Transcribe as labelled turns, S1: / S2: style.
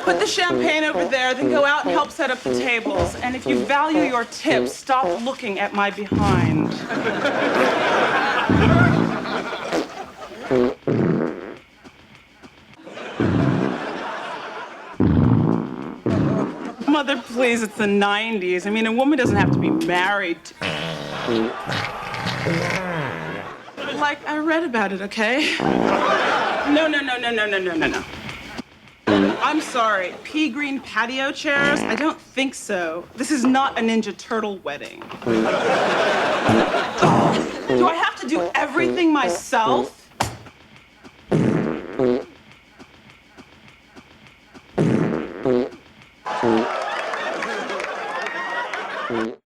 S1: Put the champagne over there, then go out and help set up the tables. And if you value your tips, stop looking at my behind. Mother, please, it's the 90s. I mean, a woman doesn't have to be married to... Like, I read about it, okay? No. I'm sorry. Pea green patio chairs? I don't think so. This is not a Ninja Turtle wedding. Do I have to do everything myself?